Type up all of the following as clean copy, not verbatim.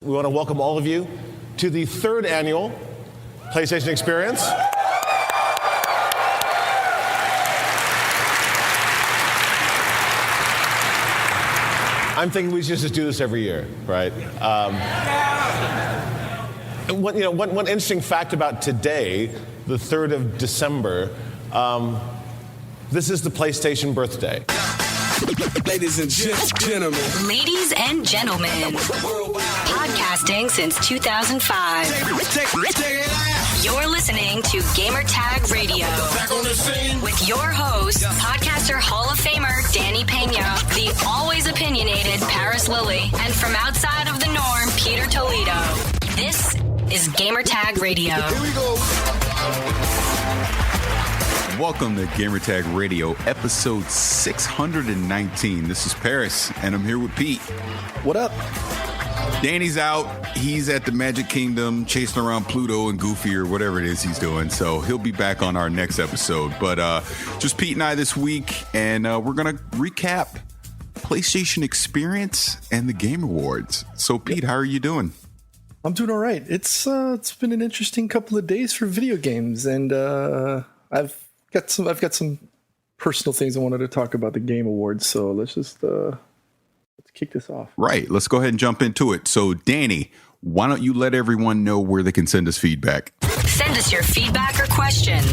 We want to welcome all of you to the third annual PlayStation Experience. I'm thinking we should just do this every year, right? One interesting fact about today, the 3rd of December, this is the PlayStation birthday. Ladies and gentlemen. Ladies and gentlemen. Podcasting since 2005. You're listening to Gamertag Radio. With your host, podcaster Hall of Famer Danny Pena, the always opinionated Parris Lilly, and from outside of the norm, Peter Toledo. This is Gamertag Radio. Here we go. Welcome to Gamertag Radio, episode 619. This is Parris, and I'm here with Pete. What up? Danny's out. He's at the Magic Kingdom chasing around Pluto and Goofy or whatever it is he's doing. So he'll be back on our next episode. But just Pete and I this week, and we're going to recap PlayStation Experience and the Game Awards. So, Pete, how are you doing? I'm doing all right. It's been an interesting couple of days for video games, and I've got some personal things I wanted to talk about the Game Awards. So let's kick this off. Right. Let's go ahead and jump into it. So, Danny, why don't you let everyone know where they can send us feedback? Send us your feedback or questions.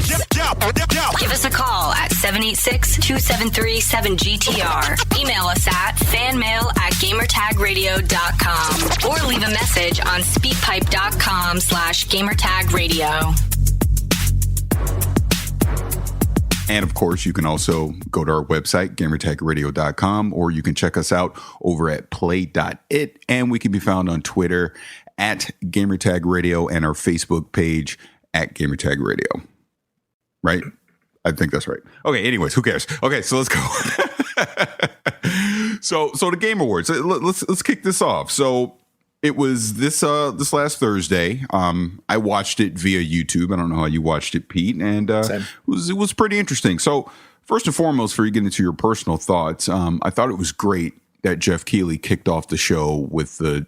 Give us a call at 786-273-7GTR. Email us at fanmail@gamertagradio.com or leave a message on speakpipe.com/gamertagradio. And of course, you can also go to our website, gamertagradio.com, or you can check us out over at play.it. And we can be found on Twitter at gamertagradio and our Facebook page at gamertagradio. Right? I think that's right. Okay, anyways, who cares? Okay, so let's go. So the Game Awards. Let's kick this off. So it was this last Thursday. I watched it via YouTube. I don't know how you watched it, Pete, and it was pretty interesting. So first and foremost, before you get into your personal thoughts, I thought it was great that Jeff Keighley kicked off the show with the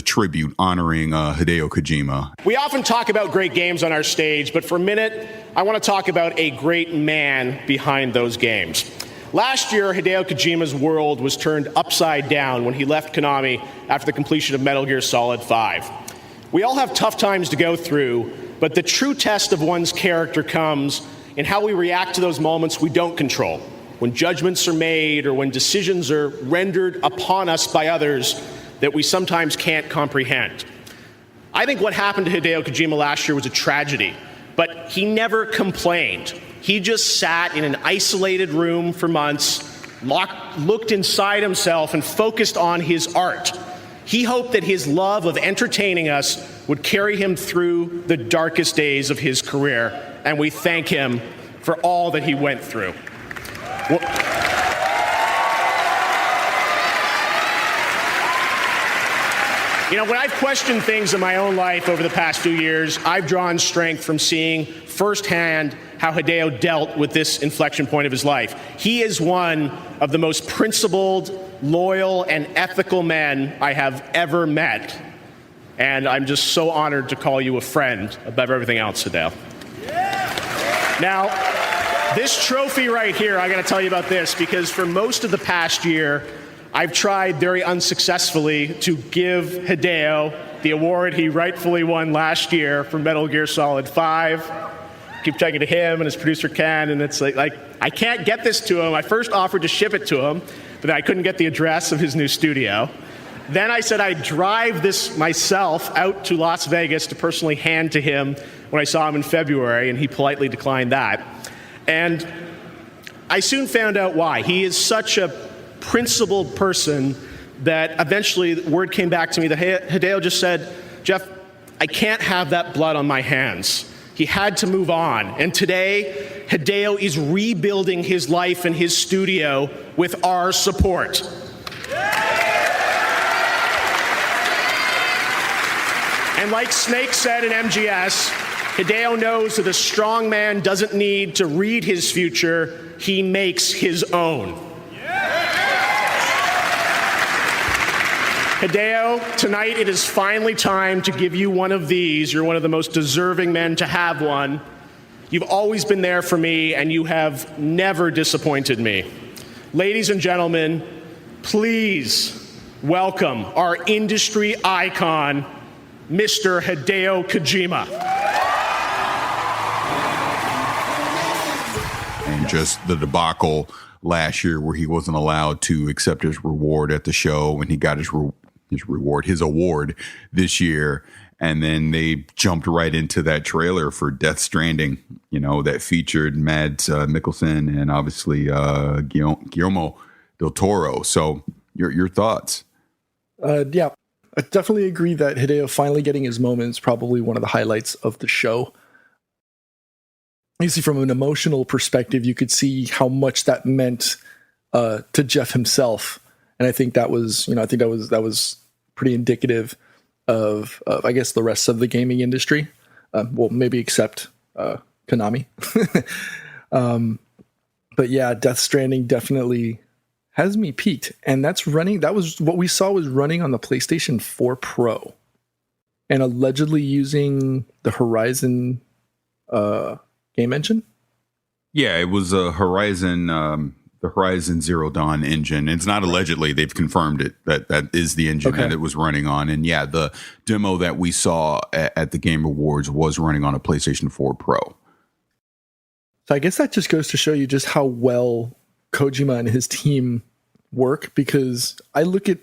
tribute honoring Hideo Kojima. We often talk about great games on our stage, but for a minute, I want to talk about a great man behind those games. Last year, Hideo Kojima's world was turned upside down when he left Konami after the completion of Metal Gear Solid 5. We all have tough times to go through, but the true test of one's character comes in how we react to those moments we don't control, when judgments are made or when decisions are rendered upon us by others that we sometimes can't comprehend. I think what happened to Hideo Kojima last year was a tragedy, but he never complained. He just sat in an isolated room for months, looked inside himself, and focused on his art. He hoped that his love of entertaining us would carry him through the darkest days of his career, and we thank him for all that he went through. When I've questioned things in my own life over the past few years, I've drawn strength from seeing firsthand how Hideo dealt with this inflection point of his life. He is one of the most principled, loyal, and ethical men I have ever met. And I'm just so honored to call you a friend above everything else, Hideo. Yeah. Now, this trophy right here, I got to tell you about this, because for most of the past year, I've tried very unsuccessfully to give Hideo the award he rightfully won last year for Metal Gear Solid 5. Keep talking to him and his producer Ken, and it's like I can't get this to him. I first offered to ship it to him, but I couldn't get the address of his new studio. Then I said I'd drive this myself out to Las Vegas to personally hand to him when I saw him in February, and he politely declined that. And I soon found out why. He is such a principled person that eventually the word came back to me that Hideo just said, Jeff, I can't have that blood on my hands. He had to move on. And today, Hideo is rebuilding his life in his studio with our support. And like Snake said in MGS, Hideo knows that a strong man doesn't need to read his future, he makes his own. Hideo, tonight it is finally time to give you one of these. You're one of the most deserving men to have one. You've always been there for me, and you have never disappointed me. Ladies and gentlemen, please welcome our industry icon, Mr. Hideo Kojima. And just the debacle last year where he wasn't allowed to accept his reward at the show, and he got his award this year. And then they jumped right into that trailer for Death Stranding, that featured Mads Mikkelsen and obviously Guillermo del Toro. So your thoughts? Yeah, I definitely agree that Hideo finally getting his moment is probably one of the highlights of the show. You see, from an emotional perspective, you could see how much that meant to Jeff himself, and I think that was, that was pretty indicative of I guess the rest of the gaming industry. Well, maybe except Konami. But yeah, Death Stranding definitely has me peaked, and that was what we saw was running on the PlayStation 4 Pro, and allegedly using the Horizon game engine. Yeah, it was a the Horizon Zero Dawn engine. It's not allegedly; they've confirmed it that is the engine that it was running on. And yeah, the demo that we saw at the Game Awards was running on a PlayStation 4 Pro. So I guess that just goes to show you just how well Kojima and his team work, because I look at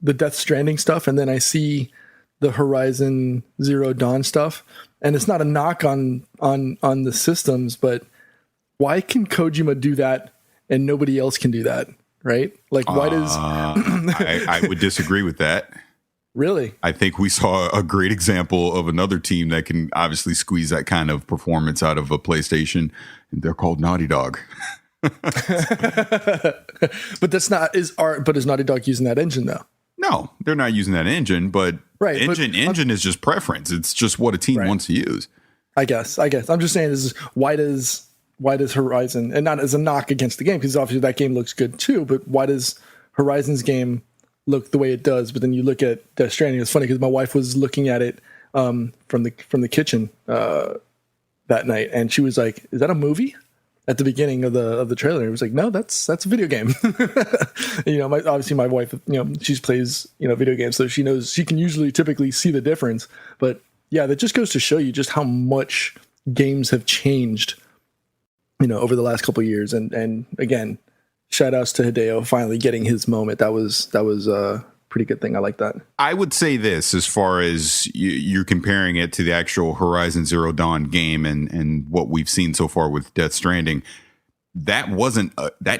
the Death Stranding stuff and then I see the Horizon Zero Dawn stuff, and it's not a knock on the systems, but why can Kojima do that and nobody else can do that, right? Like, why does I would disagree with that. Really? I think we saw a great example of another team that can obviously squeeze that kind of performance out of a PlayStation, and they're called Naughty Dog. But is Naughty Dog using that engine though? No, they're not using that engine, but right, engine is just preference. It's just what a team wants to use. I guess. I'm just saying why does Horizon, and not as a knock against the game, because obviously that game looks good too, but why does Horizon's game look the way it does? But then you look at Death Stranding. It's funny because my wife was looking at it from the kitchen that night, and she was like, "Is that a movie?" At the beginning of the trailer, it was like, "No, that's a video game." Obviously my wife, she plays video games, so she knows, she can typically see the difference. But yeah, that just goes to show you just how much games have changed, over the last couple of years. And again, shout outs to Hideo finally getting his moment. That was a pretty good thing. I like that. I would say this, as far as you're comparing it to the actual Horizon Zero Dawn game and what we've seen so far with Death Stranding, that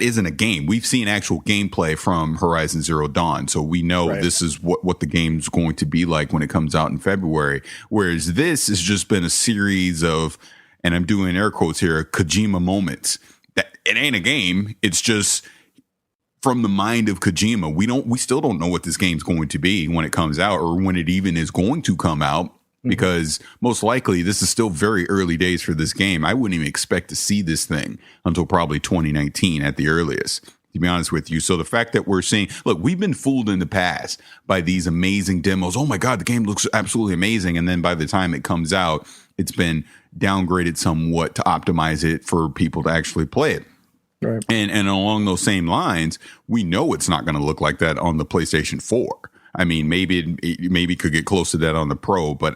isn't a game. We've seen actual gameplay from Horizon Zero Dawn, so we know this is what the game's going to be like when it comes out in February. Whereas this has just been a series of, and I'm doing air quotes here, Kojima moments. That it ain't a game. It's just from the mind of Kojima. We still don't know what this game's going to be when it comes out, or when it even is going to come out, because most likely this is still very early days for this game. I wouldn't even expect to see this thing until probably 2019 at the earliest, to be honest with you. So the fact that we're seeing, look, we've been fooled in the past by these amazing demos. Oh my God, the game looks absolutely amazing. And then by the time it comes out, it's been downgraded somewhat to optimize it for people to actually play it. Right. And along those same lines, we know it's not going to look like that on the PlayStation 4. I mean, maybe it could get close to that on the Pro, but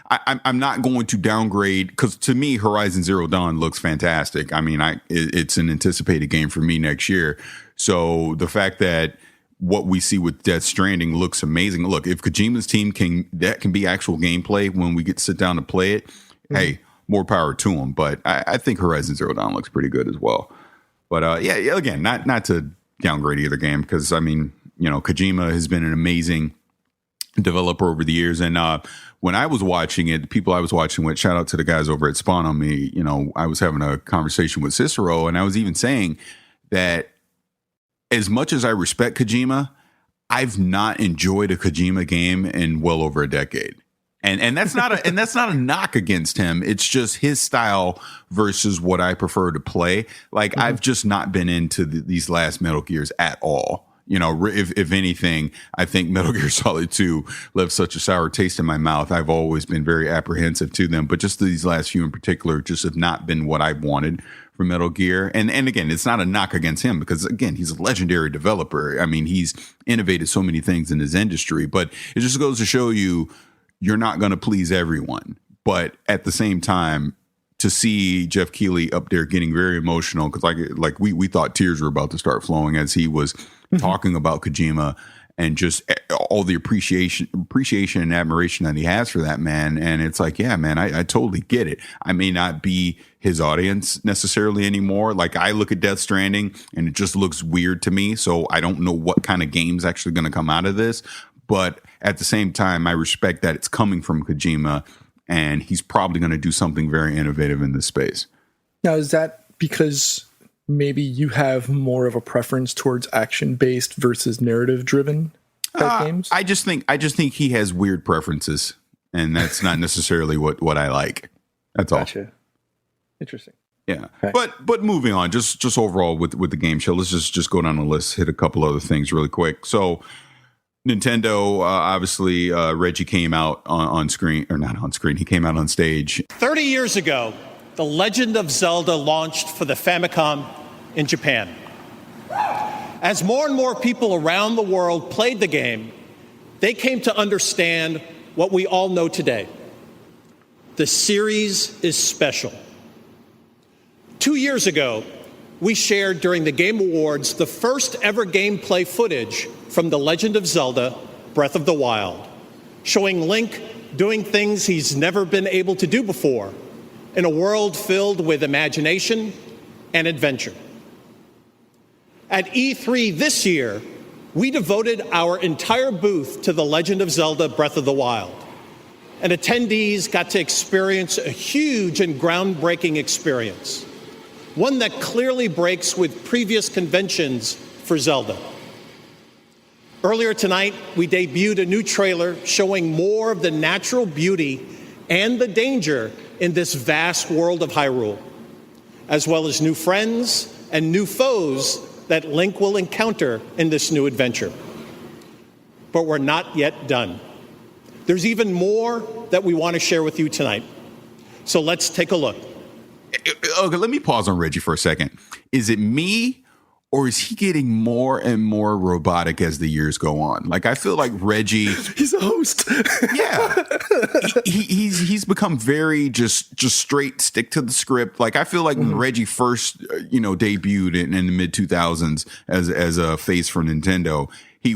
I'm not going to downgrade, because to me, Horizon Zero Dawn looks fantastic. I mean, it's an anticipated game for me next year. So the fact that what we see with Death Stranding looks amazing. Look, if Kojima's team can be actual gameplay when we get to sit down to play it, hey, more power to them. But I think Horizon Zero Dawn looks pretty good as well. But again, not to downgrade either game, because I mean, Kojima has been an amazing developer over the years. And when I was watching it, the people I was watching with, shout out to the guys over at Spawn on Me, I was having a conversation with Cicero, and I was even saying that as much as I respect Kojima, I've not enjoyed a Kojima game in well over a decade. And that's not a knock against him. It's just his style versus what I prefer to play. Like, I've just not been into these last Metal Gears at all. You know, if anything, I think Metal Gear Solid 2 left such a sour taste in my mouth. I've always been very apprehensive to them, but just these last few in particular just have not been what I wanted from Metal Gear. And again, it's not a knock against him because, again, he's a legendary developer. I mean, he's innovated so many things in his industry, but it just goes to show you you're not going to please everyone. But at the same time, to see Jeff Keighley up there getting very emotional, because like we thought tears were about to start flowing as he was talking about Kojima and just all the appreciation and admiration that he has for that man. And it's like, yeah, man, I totally get it. I may not be his audience necessarily anymore. Like, I look at Death Stranding and it just looks weird to me. So I don't know what kind of game's actually going to come out of this. But at the same time, I respect that it's coming from Kojima, and he's probably going to do something very innovative in this space. Now, is that because maybe you have more of a preference towards action-based versus narrative-driven games? I just think he has weird preferences, and that's not necessarily what I like. That's Gotcha. all. Interesting. Yeah, okay. But moving on, just overall with the game show, let's just go down the list, hit a couple other things really quick. So, Nintendo, obviously, Reggie came out on screen, or not on screen, he came out on stage. 30 years ago, The Legend of Zelda launched for the Famicom in Japan. As more and more people around the world played the game, they came to understand what we all know today. The series is special. 2 years ago, we shared during the Game Awards the first ever gameplay footage from The Legend of Zelda, Breath of the Wild, showing Link doing things he's never been able to do before in a world filled with imagination and adventure. At E3 this year, we devoted our entire booth to The Legend of Zelda, Breath of the Wild, and attendees got to experience a huge and groundbreaking experience, one that clearly breaks with previous conventions for Zelda. Earlier tonight, we debuted a new trailer showing more of the natural beauty and the danger in this vast world of Hyrule, as well as new friends and new foes that Link will encounter in this new adventure. But we're not yet done. There's even more that we want to share with you tonight. So let's take a look. Okay, let me pause on Reggie for a second. Is it me, or is he getting more and more robotic as the years go on? Like, I feel like Reggie, he's a host. Yeah, he's become very just straight stick to the script. Like, I feel like when Reggie first debuted in the mid 2000s as a face for Nintendo, he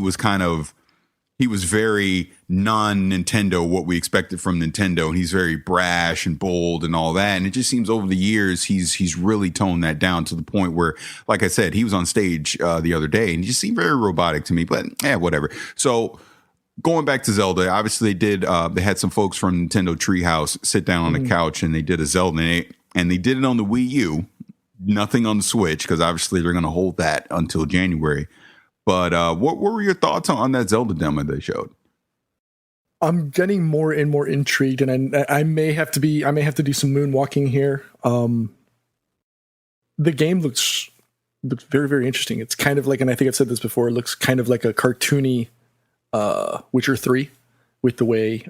was very non-Nintendo, what we expected from Nintendo, and he's very brash and bold and all that. And it just seems over the years he's really toned that down to the point where, like I said, he was on stage the other day and he just seemed very robotic to me. But whatever. So going back to Zelda, obviously they had some folks from Nintendo Treehouse sit down on the couch and they did a Zelda, and they did it on the Wii U, nothing on the Switch, because obviously they're going to hold that until January. But what were your thoughts on that Zelda demo they showed? I'm getting more and more intrigued, and I may have to do some moonwalking here. The game looks very, very interesting. It's kind of like, and I think I've said this before, it looks kind of like a cartoony Witcher 3 with the way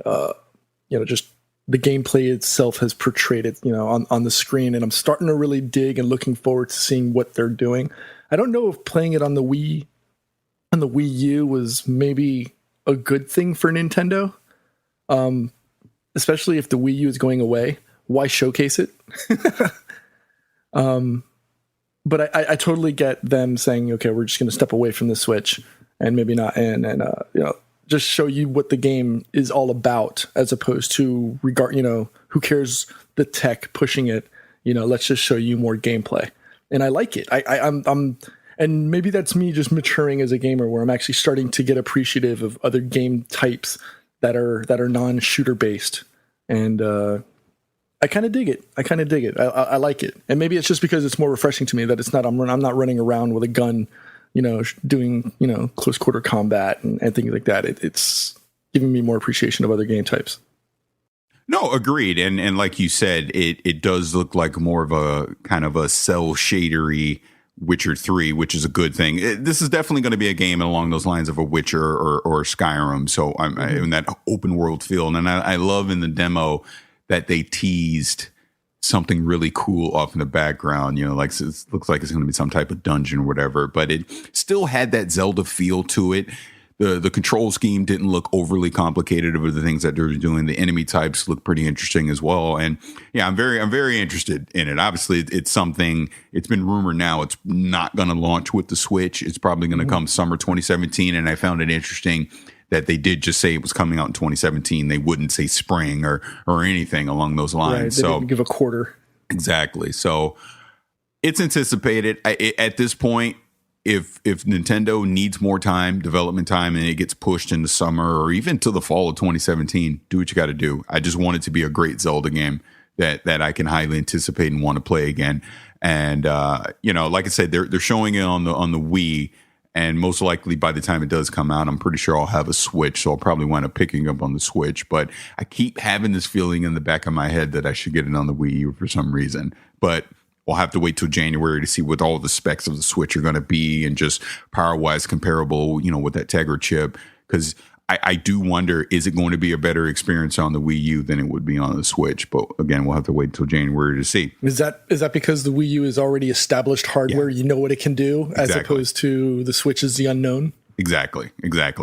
just the gameplay itself has portrayed it, on the screen. And I'm starting to really dig and looking forward to seeing what they're doing. I don't know if playing it on the Wii U was maybe a good thing for Nintendo, especially if the Wii U is going away. Why showcase it? But I totally get them saying, okay, we're just going to step away from the Switch and maybe not, and just show you what the game is all about, as opposed to who cares the tech pushing it. Let's just show you more gameplay, and I like it. I'm. And maybe that's me just maturing as a gamer, where I'm actually starting to get appreciative of other game types that are non-shooter based. And I kind of dig it. I like it. And maybe it's just because it's more refreshing to me that it's not, I'm not running around with a gun, doing, close quarter combat and things like that. It's giving me more appreciation of other game types. No, agreed. And like you said, it does look like more of a kind of a cell shadery Witcher 3, which is a good thing. This is definitely going to be a game along those lines of a Witcher or Skyrim. So I'm in that open world feel. And I love in the demo that they teased something really cool off in the background, like it looks like it's going to be some type of dungeon or whatever, but it still had that Zelda feel to it. The control scheme didn't look overly complicated over the things that they're doing. The enemy types look pretty interesting as well. And yeah, I'm very interested in it. Obviously, it's something, it's been rumored now it's not going to launch with the Switch. It's probably going to come summer 2017. And I found it interesting that they did just say it was coming out in 2017. They wouldn't say spring or anything along those lines. Right, they didn't give a quarter. Exactly. So it's anticipated. At this point, if Nintendo needs more time, development time, and it gets pushed into summer or even to the fall of 2017, do what you got to do. I just want it to be a great Zelda game that I can highly anticipate and want to play again. And like I said, they're showing it on the Wii, and most likely by the time it does come out, I'm pretty sure I'll have a Switch, so I'll probably wind up picking up on the Switch. But I keep having this feeling in the back of my head that I should get it on the Wii U for some reason. But we'll have to wait till January to see what all the specs of the Switch are going to be and just power-wise comparable, with that Tegra chip. Because I do wonder, is it going to be a better experience on the Wii U than it would be on the Switch? But again, we'll have to wait until January to see. Is that because the Wii U is already established hardware? Yeah. You know what it can do, as opposed to the Switch is the unknown? Exactly.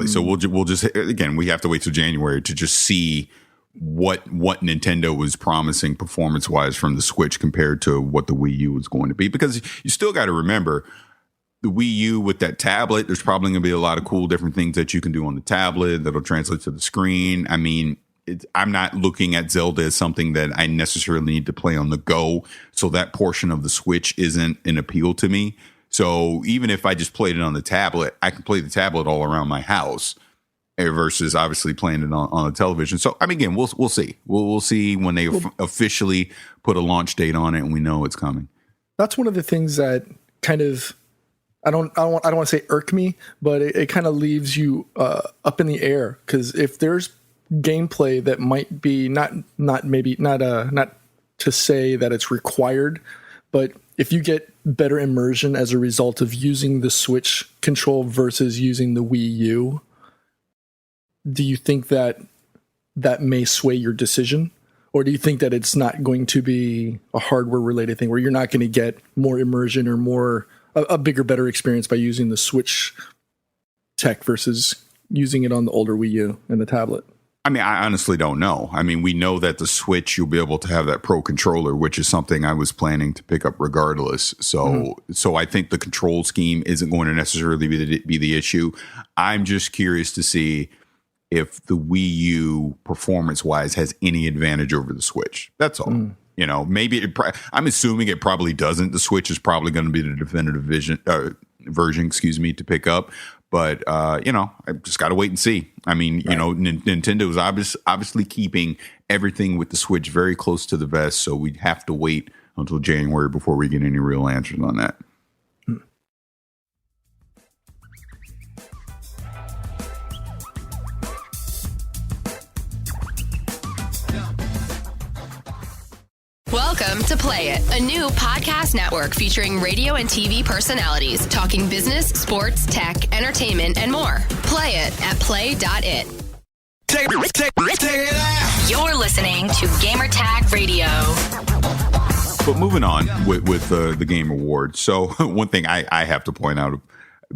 So we'll just, again, we have to wait till January to just see what Nintendo was promising performance-wise from the Switch compared to what the Wii U was going to be. Because you still got to remember, the Wii U with that tablet, there's probably going to be a lot of cool different things that you can do on the tablet that'll translate to the screen. I mean, I'm not looking at Zelda as something that I necessarily need to play on the go. So that portion of the Switch isn't an appeal to me. So even if I just played it on the tablet, I can play the tablet all around my house versus obviously playing it on a television. So, I mean, again, we'll see. We'll see when they officially put a launch date on it and we know it's coming. That's one of the things that kind of, I don't want to say irk me, but it kind of leaves you up in the air, because if there's gameplay that might be not to say that it's required, but if you get better immersion as a result of using the Switch control versus using the Wii U, do you think that may sway your decision? Or do you think that it's not going to be a hardware related thing where you're not going to get more immersion or a bigger, better experience by using the Switch tech versus using it on the older Wii U and the tablet? I mean, I honestly don't know. I mean, we know that the Switch, you'll be able to have that Pro controller, which is something I was planning to pick up regardless. So I think the control scheme isn't going to necessarily be the issue. I'm just curious to see if the Wii U performance-wise has any advantage over the Switch. That's all. Maybe I'm assuming it probably doesn't. The Switch is probably going to be the definitive version, to pick up. But, I just got to wait and see. I mean, right. Nintendo is obviously keeping everything with the Switch very close to the vest. So we'd have to wait until January before we get any real answers on that. Welcome to Play It, a new podcast network featuring radio and TV personalities talking business, sports, tech, entertainment, and more. Play it at play.it. Take it out. You're listening to Gamertag Radio. But moving on with the Game Awards. So one thing I have to point out,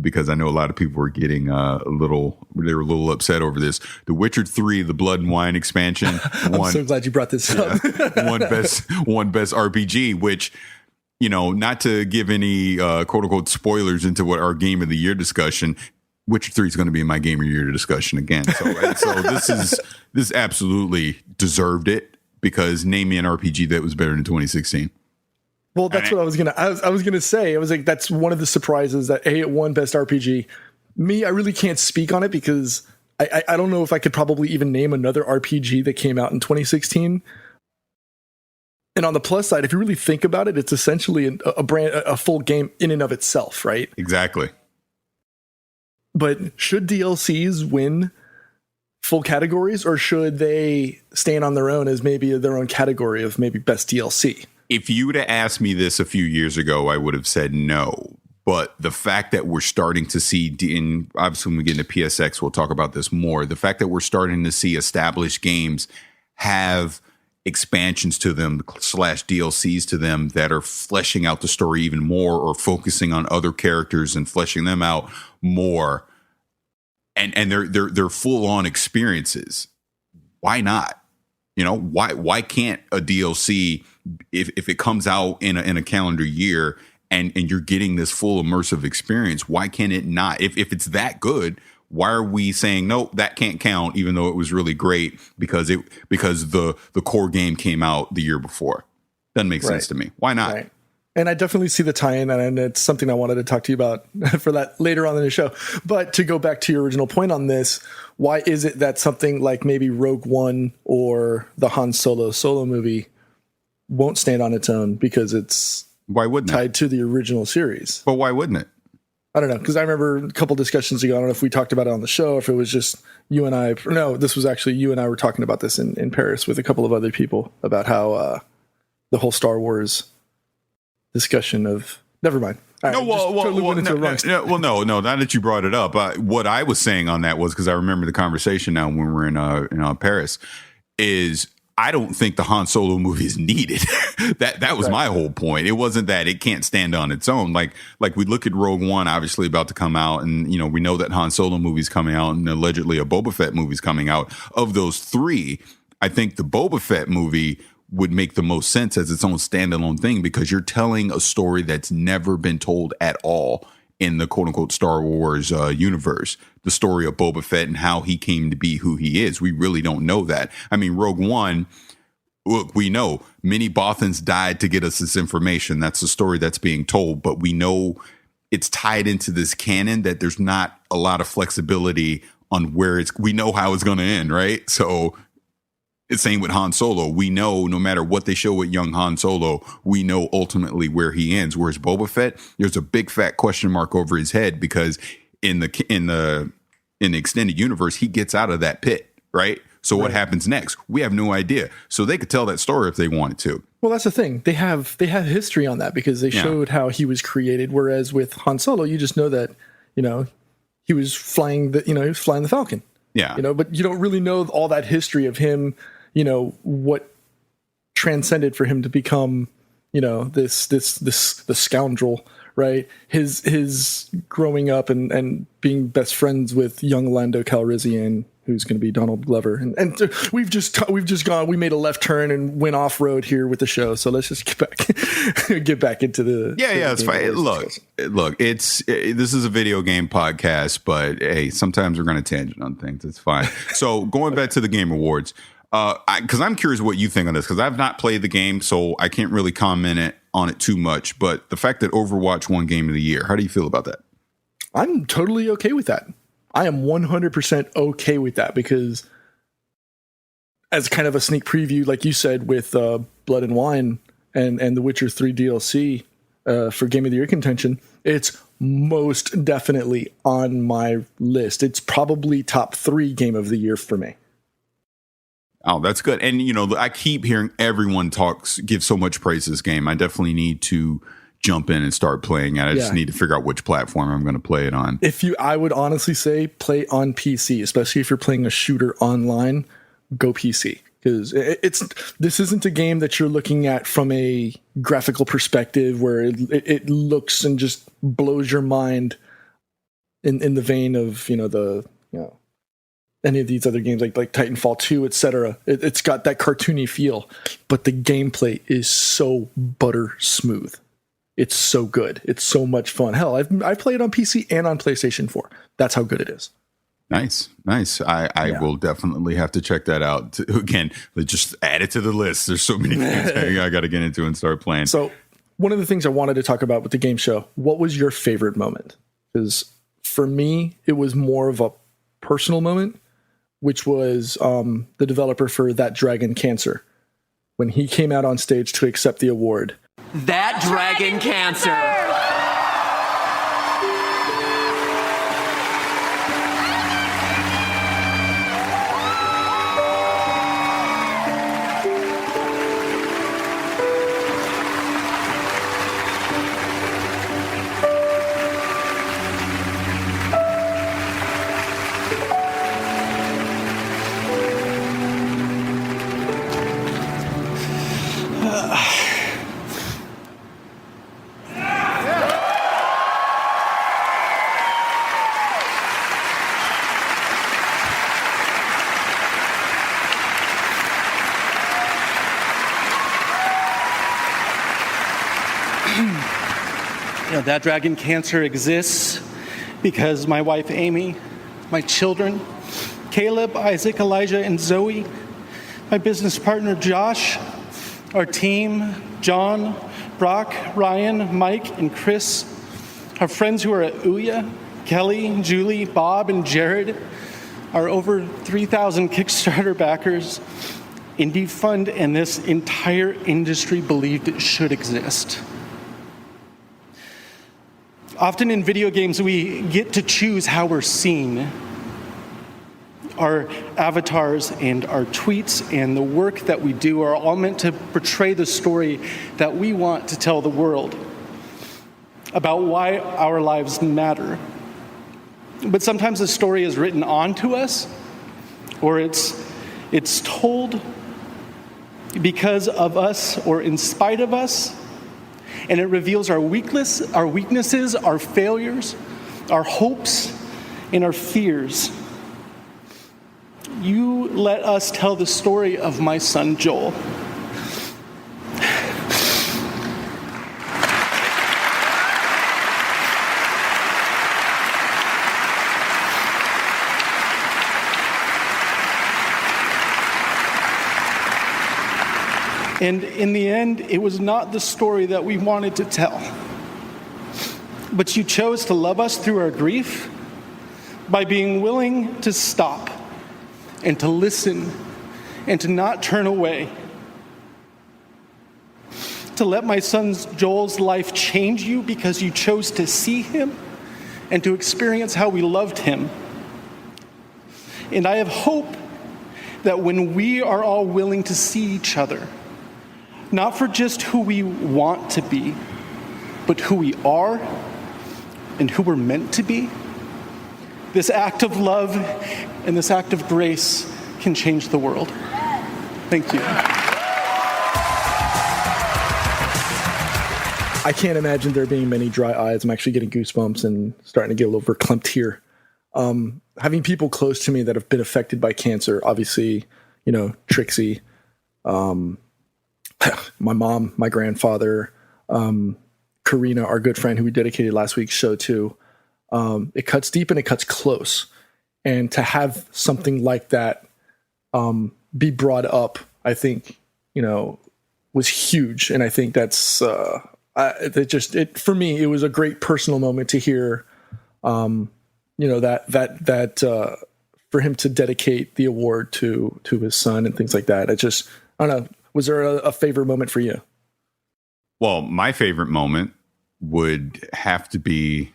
because I know a lot of people were getting they were a little upset over this. The Witcher 3, the Blood and Wine expansion. I'm so glad you brought this up. One best RPG, which, not to give any quote unquote spoilers into what our Game of the Year discussion, Witcher 3 is going to be in my Game of the Year discussion again. So this absolutely deserved it, because name me an RPG that was better than 2016. Well, that's what I was gonna say. I was like, that's one of the surprises that it won Best RPG. Me, I really can't speak on it because I don't know if I could probably even name another RPG that came out in 2016. And on the plus side, if you really think about it, it's essentially a full game in and of itself, right? Exactly. But should DLCs win full categories, or should they stand on their own as maybe their own category of maybe best DLC? If you would have asked me this a few years ago, I would have said no. But the fact that we're starting to see, and obviously when we get into PSX, we'll talk about this more. The fact that we're starting to see established games have expansions to them / DLCs to them that are fleshing out the story even more, or focusing on other characters and fleshing them out more. And they're full on experiences. Why not? You know, why can't a DLC, if it comes out in a calendar year, and you're getting this full immersive experience, why can't it not? If it's that good, why are we saying, no, that can't count, even though it was really great because the core game came out the year before? Doesn't make sense to me. Why not? Right. And I definitely see the tie-in, and it's something I wanted to talk to you about for that later on in the show. But to go back to your original point on this, why is it that something like maybe Rogue One or the Han Solo movie won't stand on its own because it's tied to the original series? But why wouldn't it? I don't know, because I remember a couple discussions ago, I don't know if we talked about it on the show, if it was just you and I. No, this was actually you and I were talking about this in Paris with a couple of other people about how the whole Star Wars discussion of... Never mind. Right, no, now that you brought it up, what I was saying on that was, because I remember the conversation now when we were in Paris, is I don't think the Han Solo movie is needed. that was my whole point. It wasn't that it can't stand on its own. Like we look at Rogue One, obviously about to come out, and we know that Han Solo movie's coming out, and allegedly a Boba Fett movie's coming out. Of those three, I think the Boba Fett movie would make the most sense as its own standalone thing, because you're telling a story that's never been told at all in the quote unquote Star Wars universe. The story of Boba Fett and how he came to be who he is. We really don't know that. I mean, Rogue One, look, we know many Bothans died to get us this information. That's the story that's being told, but we know it's tied into this canon that there's not a lot of flexibility on where we know how it's going to end, right? So it's same with Han Solo. We know no matter what they show with young Han Solo, we know ultimately where he ends. Whereas Boba Fett, there's a big fat question mark over his head, because in the extended universe, he gets out of that pit, right? So what happens next? We have no idea. So they could tell that story if they wanted to. Well, that's the thing. They have history on that, because they showed how he was created. Whereas with Han Solo, you just know that, he was flying the Falcon. Yeah. But you don't really know all that history of him, what transcended for him to become, this scoundrel, right? His growing up and being best friends with young Lando Calrissian, who's going to be Donald Glover. And we've just gone, we made a left turn and went off road here with the show. So let's just get back into the... Yeah, it's fine. Look, this is a video game podcast, but hey, sometimes we're going to tangent on things. It's fine. So going back to the Game Awards, because I'm curious what you think on this, because I've not played the game, so I can't really comment on it too much. But the fact that Overwatch won Game of the Year, how do you feel about that? I'm totally okay with that. I am 100% okay with that, because as kind of a sneak preview, like you said, with Blood and Wine and The Witcher 3 DLC for Game of the Year contention, it's most definitely on my list. It's probably top 3 Game of the Year for me. Oh, that's good. And, I keep hearing everyone give so much praise to this game. I definitely need to jump in and start playing it. I just need to figure out which platform I'm going to play it on. I would honestly say play on PC, especially if you're playing a shooter online, go PC. Because this isn't a game that you're looking at from a graphical perspective where it looks and just blows your mind in the vein of, any of these other games like Titanfall 2, etc. It's got that cartoony feel, but the gameplay is so butter smooth. It's so good. It's so much fun. Hell, I play it on PC and on PlayStation 4. That's how good it is. Nice. I will definitely have to check that out. Again, just add it to the list. There's so many things I got to get into and start playing. So one of the things I wanted to talk about with the game show, what was your favorite moment? Because for me, it was more of a personal moment, which was the developer for That Dragon Cancer. When he came out on stage to accept the award. That Dragon Cancer! That dragon cancer exists because my wife Amy, my children, Caleb, Isaac, Elijah, and Zoe, my business partner Josh, our team, John, Brock, Ryan, Mike, and Chris, our friends who are at Ouya, Kelly, Julie, Bob, and Jared, our over 3,000 Kickstarter backers, Indie Fund, and this entire industry believed it should exist. Often in video games, we get to choose how we're seen. Our avatars and our tweets and the work that we do are all meant to portray the story that we want to tell the world about why our lives matter. But sometimes the story is written onto us, or it's told because of us or in spite of us, and it reveals our weaknesses, our failures, our hopes, and our fears. You let us tell the story of my son Joel. And in the end, it was not the story that we wanted to tell. But you chose to love us through our grief by being willing to stop and to listen and to not turn away. To let my son Joel's life change you because you chose to see him and to experience how we loved him. And I have hope that when we are all willing to see each other, not for just who we want to be, but who we are and who we're meant to be, this act of love and this act of grace can change the world. Thank you. I can't imagine there being many dry eyes. I'm actually getting goosebumps and starting to get a little verklempt here. Having people close to me that have been affected by cancer, obviously, Trixie, my mom, my grandfather, Karina, our good friend who we dedicated last week's show to. It cuts deep and it cuts close. And to have something like that be brought up, I think, was huge. And I think that's for me, it was a great personal moment to hear, that for him to dedicate the award to his son and things like that. I don't know. Was there a favorite moment for you? Well, my favorite moment would have to be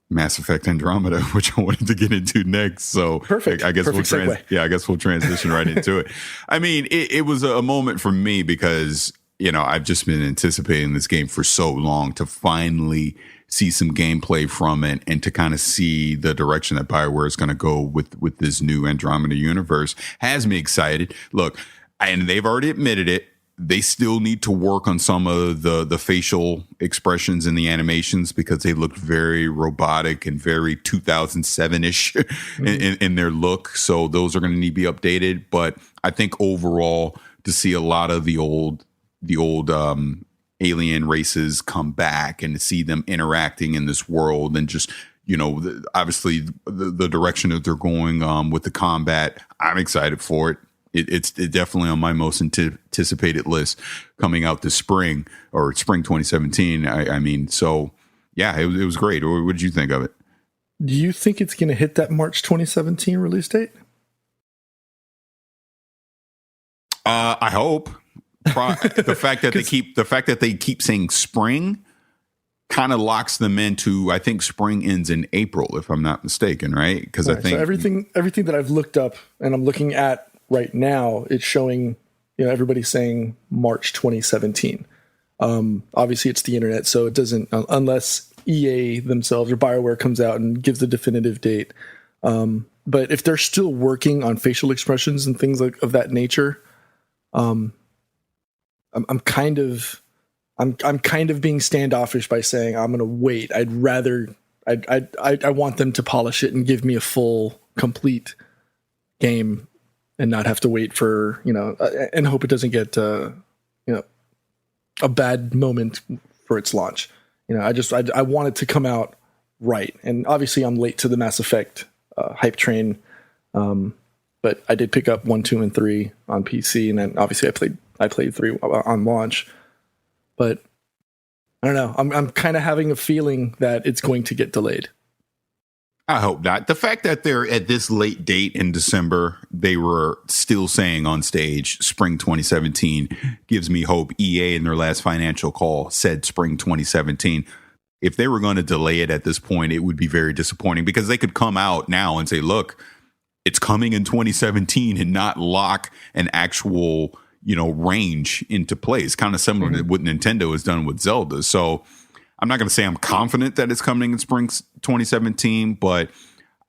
Mass Effect Andromeda, which I wanted to get into next. So perfect. I guess Perfect we'll transition right into it. I mean, it was a moment for me because, I've just been anticipating this game for so long to finally see some gameplay from it and to kind of see the direction that BioWare is going to go with this new Andromeda universe has me excited. Look, and they've already admitted it. They still need to work on some of the facial expressions in the animations because they looked very robotic and very 2007-ish in their look. So those are going to need to be updated. But I think overall, to see a lot of the old alien races come back and to see them interacting in this world and just, obviously the direction that they're going with the combat, I'm excited for it. It's definitely on my most anticipated list coming out this spring or spring 2017. I mean, so yeah, it was great. What did you think of it? Do you think it's going to hit that March 2017 release date? I hope. The fact that they keep saying spring kind of locks them into, I think spring ends in April, if I'm not mistaken, right? Because I think so everything that I've looked up and I'm looking at right now, it's showing, everybody's saying March 2017. Obviously, it's the internet, so it doesn't, unless EA themselves or BioWare comes out and gives the definitive date. But if they're still working on facial expressions and things of that nature, I'm kind of being standoffish by saying I'm going to wait. I want them to polish it and give me a full, complete game and not have to wait for, and hope it doesn't get, a bad moment for its launch. I want it to come out right. And obviously I'm late to the Mass Effect hype train. But I did pick up 1, 2, and 3 on PC, and then obviously I played 3 on launch. But I don't know. I'm kind of having a feeling that it's going to get delayed. I hope not. The fact that they're at this late date in December, they were still saying on stage spring 2017 gives me hope. EA in their last financial call said spring 2017. If they were going to delay it at this point, it would be very disappointing because they could come out now and say, look, it's coming in 2017 and not lock an actual, range into place. Kind of similar to what Nintendo has done with Zelda. So I'm not going to say I'm confident that it's coming in spring 2017, but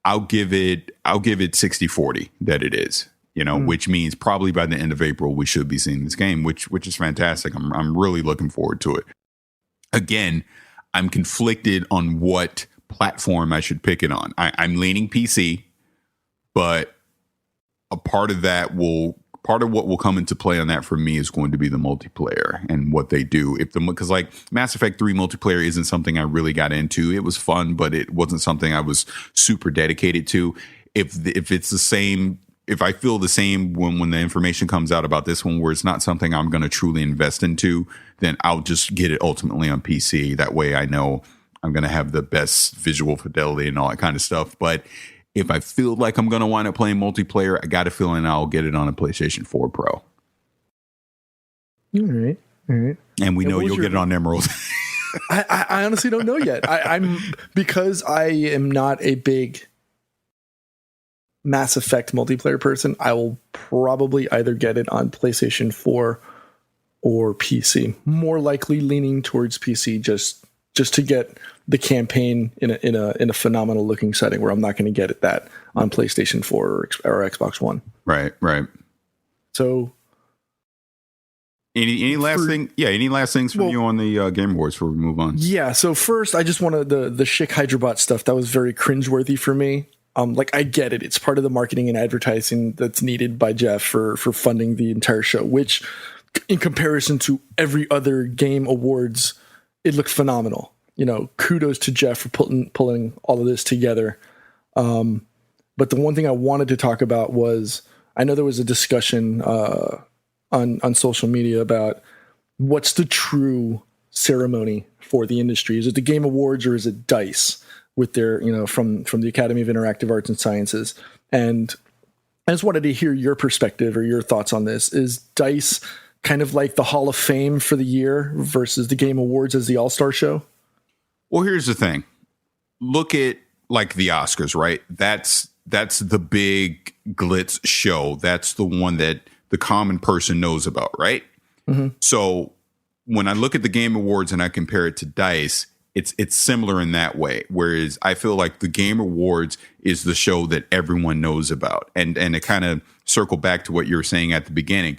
I'll give it 60-40 that it is, which means probably by the end of April, we should be seeing this game, which is fantastic. I'm really looking forward to it. Again, I'm conflicted on what platform I should pick it on. I'm leaning PC. But a part of what will come into play on that for me is going to be the multiplayer and what they do. Because like Mass Effect 3 multiplayer isn't something I really got into. It was fun, but it wasn't something I was super dedicated to. If it's the same, if I feel the same when the information comes out about this one, where it's not something I'm going to truly invest into, then I'll just get it ultimately on PC. That way I know I'm going to have the best visual fidelity and all that kind of stuff. But if I feel like I'm going to wind up playing multiplayer, I got a feeling I'll get it on a PlayStation 4 Pro. All right. And we know you'll get it on Emerald. I honestly don't know yet. Because I am not a big Mass Effect multiplayer person, I will probably either get it on PlayStation 4 or PC. More likely leaning towards PC just to get the campaign in a phenomenal looking setting where I'm not going to get that on PlayStation 4 or Xbox One. Right. So any last thing? Yeah. Any last things from you on the Game Awards before we move on? Yeah. So first, I just wanted the Schick Hydrabot stuff. That was very cringeworthy for me. I get it. It's part of the marketing and advertising that's needed by Jeff for funding the entire show, which in comparison to every other Game Awards, it looked phenomenal. Kudos to Jeff for pulling all of this together. But the one thing I wanted to talk about was, I know there was a discussion on social media about what's the true ceremony for the industry. Is it the Game Awards or is it DICE with their, from the Academy of Interactive Arts and Sciences? And I just wanted to hear your perspective or your thoughts on this. Is DICE kind of like the Hall of Fame for the year versus the Game Awards as the All-Star show? Well, here's the thing. Look at like the Oscars, right? That's the big glitz show. That's the one that the common person knows about, right? Mm-hmm. So when I look at the Game Awards and I compare it to DICE, it's similar in that way. Whereas I feel like the Game Awards is the show that everyone knows about. And to kind of circle back to what you were saying at the beginning,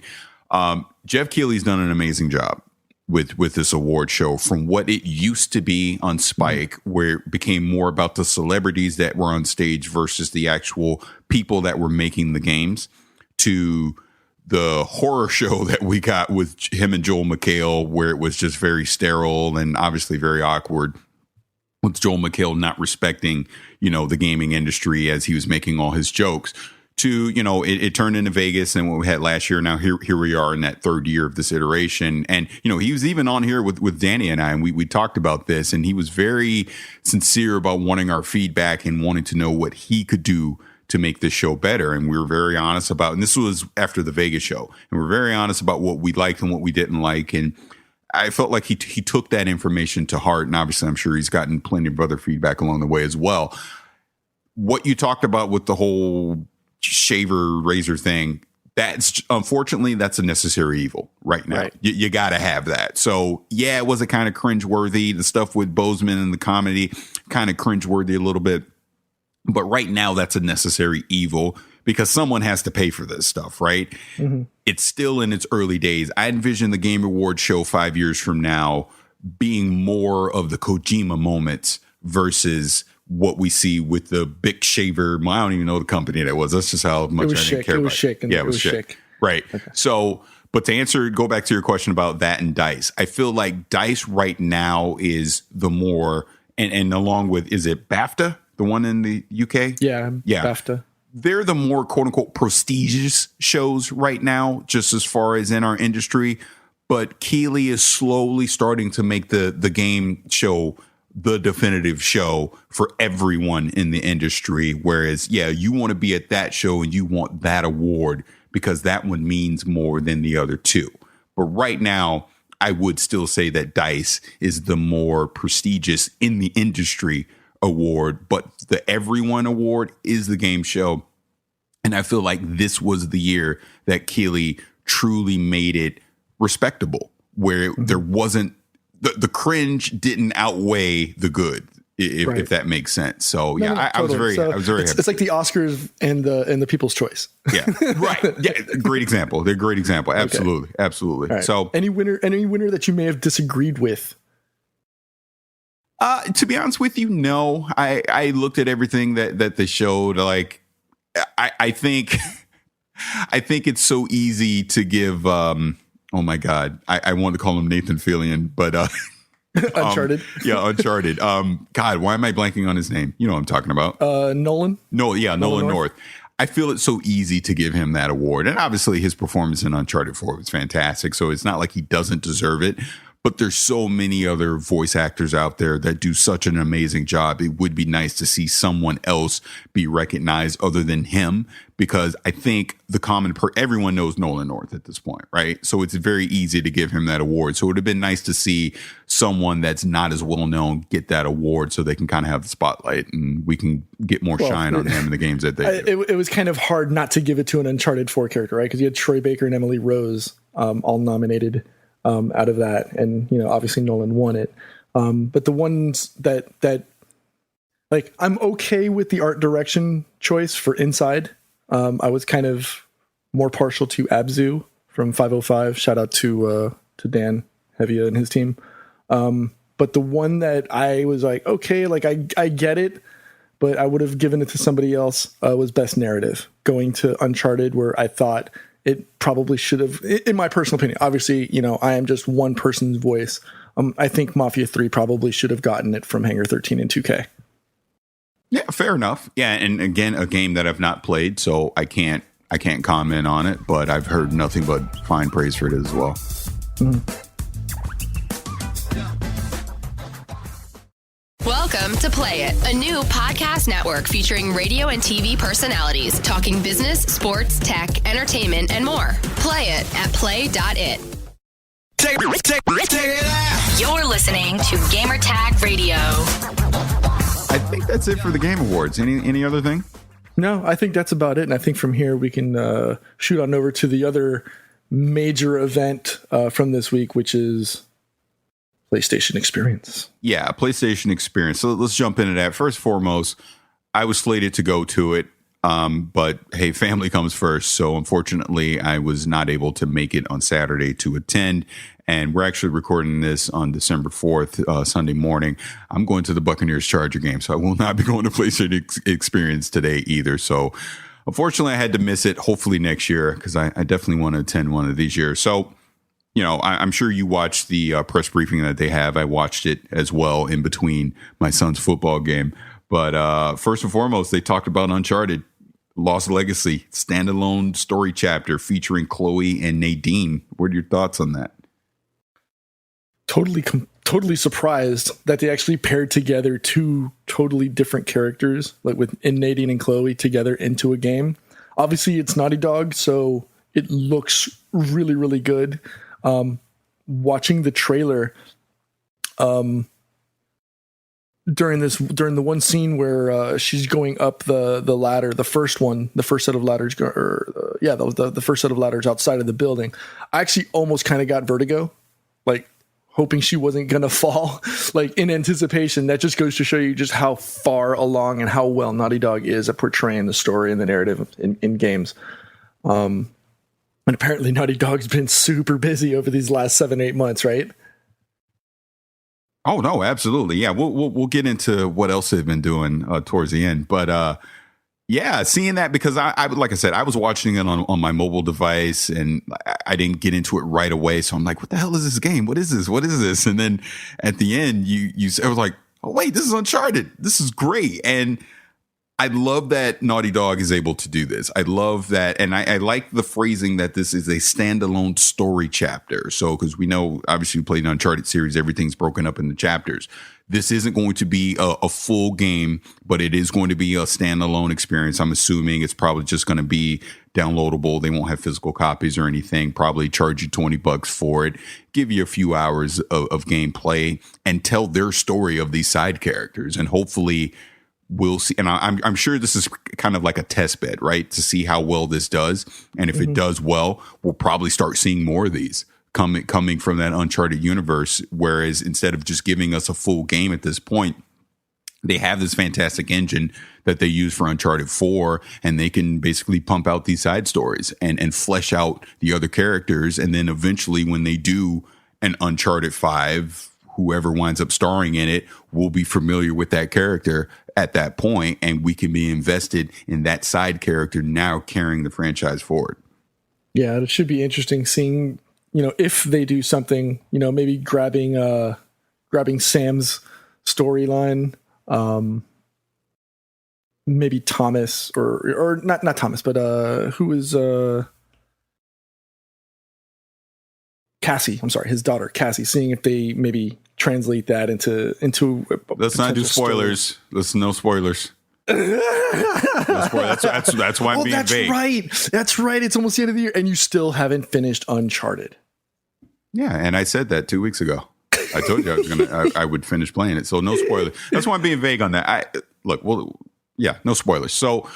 Jeff Keighley's done an amazing job with this award show, from what it used to be on Spike, where it became more about the celebrities that were on stage versus the actual people that were making the games, to the horror show that we got with him and Joel McHale, where it was just very sterile and obviously very awkward, with Joel McHale not respecting, the gaming industry as he was making all his jokes, to, it turned into Vegas and what we had last year. Now here we are in that third year of this iteration. And, he was even on here with Danny and I, and we talked about this, and he was very sincere about wanting our feedback and wanting to know what he could do to make this show better. And we were very honest about, and this was after the Vegas show, and we're very honest about what we liked and what we didn't like. And I felt like he took that information to heart. And obviously I'm sure he's gotten plenty of other feedback along the way as well. What you talked about with the whole shaver razor thing, that's unfortunately that's a necessary evil right now. Right. You got to have that. So yeah, was it kind of cringeworthy? The stuff with Bozeman and the comedy, kind of cringeworthy a little bit. But right now that's a necessary evil because someone has to pay for this stuff, right? Mm-hmm. It's still in its early days. I envision the Game Awards show 5 years from now being more of the Kojima moments versus what we see with the Bic shaver. I don't even know the company that was. That's just how much I didn't care about it. Yeah, it was Schick. Right. Okay. So, But to go back to your question about that and DICE, I feel like DICE right now is the more, and along with, is it BAFTA, the one in the UK? Yeah. BAFTA. They're the more quote unquote prestigious shows right now, just as far as in our industry. But Keighley is slowly starting to make the game show the definitive show for everyone in the industry. Whereas, yeah, you want to be at that show and you want that award because that one means more than the other two. But right now, I would still say that DICE is the more prestigious in the industry award, but the Everyone Award is the game show. And I feel like this was the year that Keighley truly made it respectable, where there wasn't the cringe didn't outweigh the good, if that makes sense. So I was very happy. It's like the Oscars and the People's Choice. Yeah, right. Yeah, great example. They're a great example. Absolutely, okay. Absolutely. Right. So any winner that you may have disagreed with. To be honest with you, no. I looked at everything that they showed. Like, I think it's so easy to give. Oh my God, I wanted to call him Nathan Fillion, but Uncharted. Uncharted. God, why am I blanking on his name? You know what I'm talking about. Nolan. Nolan North. I feel it's so easy to give him that award, and obviously his performance in Uncharted 4 was fantastic. So it's not like he doesn't deserve it. But there's so many other voice actors out there that do such an amazing job. It would be nice to see someone else be recognized other than him, because I think everyone knows Nolan North at this point, right? So it's very easy to give him that award. So it would have been nice to see someone that's not as well known get that award, so they can kind of have the spotlight and we can get more shine on them in the games that they do. It was kind of hard not to give it to an Uncharted 4 character, right? Because you had Troy Baker and Emily Rose all nominated. Out of that, and obviously Nolan won it, but the ones that like, I'm okay with the art direction choice for Inside. I was kind of more partial to Abzu from 505. Shout out to Dan Hevia and his team. But the one that I was like, okay, like I get it, but I would have given it to somebody else, was Best Narrative, going to Uncharted, where I thought it probably should have, in my personal opinion. Obviously, I am just one person's voice. I think Mafia 3 probably should have gotten it from Hangar 13 and 2K. Yeah, fair enough. Yeah, and again, a game that I've not played, so I can't comment on it, but I've heard nothing but fine praise for it as well. Mm-hmm. Welcome to Play It, a new podcast network featuring radio and TV personalities talking business, sports, tech, entertainment, and more. Play it at play.it. Take it out. You're listening to Gamertag Radio. I think that's it for the Game Awards. Any other thing? No, I think that's about it. And I think from here we can shoot on over to the other major event from this week, which is PlayStation Experience. Yeah, PlayStation Experience. So let's jump into that. First and foremost, I was slated to go to it, but hey, family comes first. So unfortunately, I was not able to make it on Saturday to attend. And we're actually recording this on December 4th, Sunday morning. I'm going to the Buccaneers Charger game, so I will not be going to PlayStation Experience today either. So unfortunately, I had to miss it. Hopefully next year, because I definitely want to attend one of these years. So I'm sure you watched the press briefing that they have. I watched it as well in between my son's football game. But first and foremost, they talked about Uncharted Lost Legacy, standalone story chapter featuring Chloe and Nadine. What are your thoughts on that? Totally surprised that they actually paired together two totally different characters, like with Nadine and Chloe together into a game. Obviously, it's Naughty Dog, so it looks really, really good. Watching the trailer, during the one scene where she's going up the ladder, the first set of ladders, that was the first set of ladders outside of the building. I actually almost kind of got vertigo, like hoping she wasn't gonna fall, like in anticipation. That just goes to show you just how far along and how well Naughty Dog is at portraying the story and the narrative in games. And apparently Naughty Dog's been super busy over these last 7-8 months, right? Oh no, absolutely. Yeah, we'll get into what else they've been doing towards the end. But Yeah, seeing that, because I like I said, I was watching it on my mobile device and I didn't get into it right away. So I'm like, what the hell is this game? What is this? What is this? And then at the end, I was like, oh, wait, this is Uncharted. This is great. And I love that Naughty Dog is able to do this. I love that. And I like the phrasing that this is a standalone story chapter. So, because we know, obviously, we played an Uncharted series, everything's broken up into chapters. This isn't going to be a full game, but it is going to be a standalone experience. I'm assuming it's probably just going to be downloadable. They won't have physical copies or anything. Probably charge you $20 for it, give you a few hours of gameplay, and tell their story of these side characters. And hopefully we'll see. And I'm sure this is kind of like a test bed, right? To see how well this does. And if it does well, we'll probably start seeing more of these coming from that Uncharted universe. Whereas instead of just giving us a full game at this point, they have this fantastic engine that they use for Uncharted 4, and they can basically pump out these side stories and flesh out the other characters. And then eventually when they do an Uncharted 5, whoever winds up starring in it will be familiar with that character at that point, and we can be invested in that side character now carrying the franchise forward. Yeah, it should be interesting seeing, if they do something, maybe grabbing Sam's storyline, maybe Thomas or not Thomas, but who is Cassie? I'm sorry, his daughter Cassie. Seeing if they maybe translate that into. Let's not do spoilers. Story. Let's no spoilers. That's why I'm being vague. That's right. It's almost the end of the year, and you still haven't finished Uncharted. Yeah, and I said that 2 weeks ago. I told you I would finish playing it. So no spoilers. That's why I'm being vague on that. No spoilers. So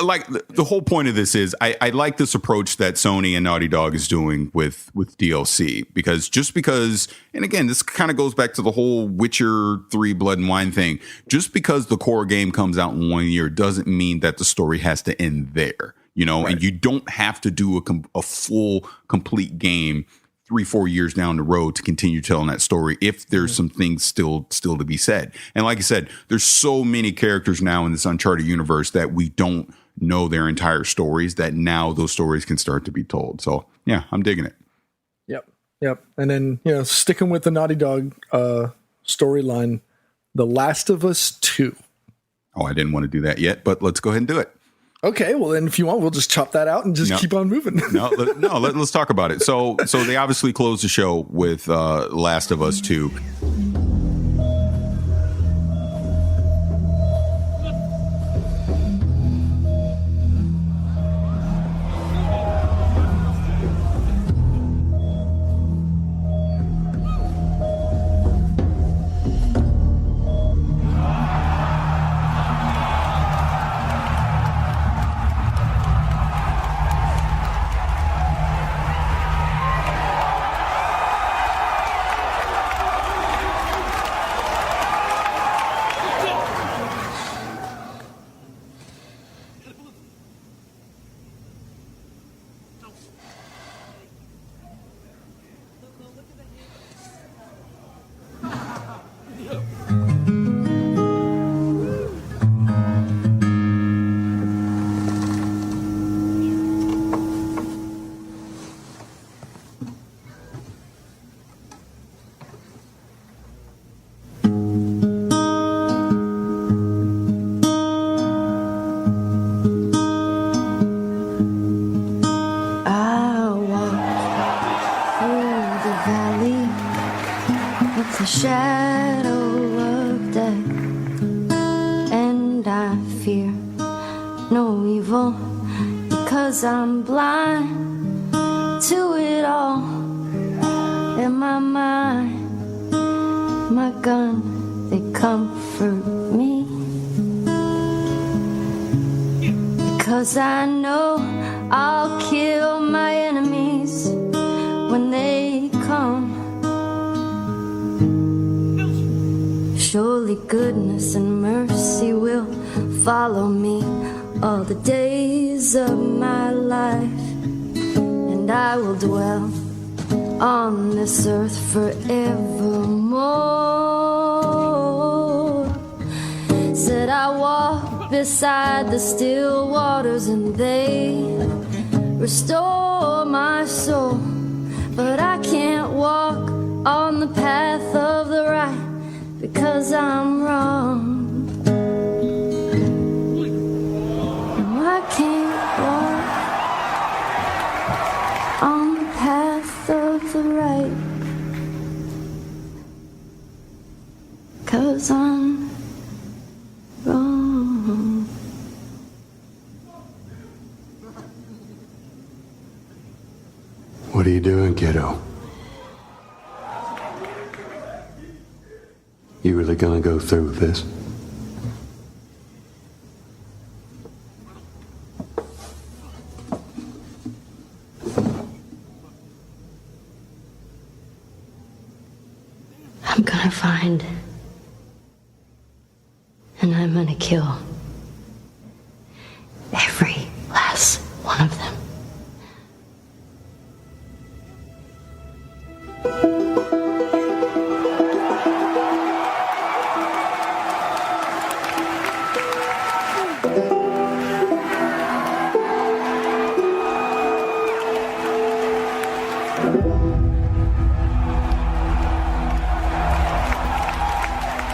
like the whole point of this is I like this approach that Sony and Naughty Dog is doing with DLC, because, and again, this kind of goes back to the whole Witcher 3 Blood and Wine thing. Just because the core game comes out in 1 year doesn't mean that the story has to end there, right. And you don't have to do a full complete game 3-4 years down the road to continue telling that story if there's some things still to be said. And like I said, there's so many characters now in this Uncharted universe that we don't know their entire stories, that now those stories can start to be told. So yeah, I'm digging it. Yep. And then, sticking with the Naughty Dog storyline, The Last of Us 2. Oh, I didn't want to do that yet, but let's go ahead and do it. Okay, well then, if you want, we'll just chop that out and just keep on moving. Let's talk about it. So they obviously closed the show with Last of Us 2. Shadow of death, and I fear no evil because I'm blind to it all. In my mind, my gun, they comfort me because I know I'll kill my enemies when they come. Surely goodness and mercy will follow me all the days of my life, and I will dwell on this earth forevermore. Said I walk walk beside the still waters and they restore my soul. But I can't walk on the path of the right because I'm wrong. I can't walk on the path of the right 'cause I'm wrong. What are you doing, kiddo? You really gonna go through with this? I'm gonna find, and I'm gonna kill every last one of them.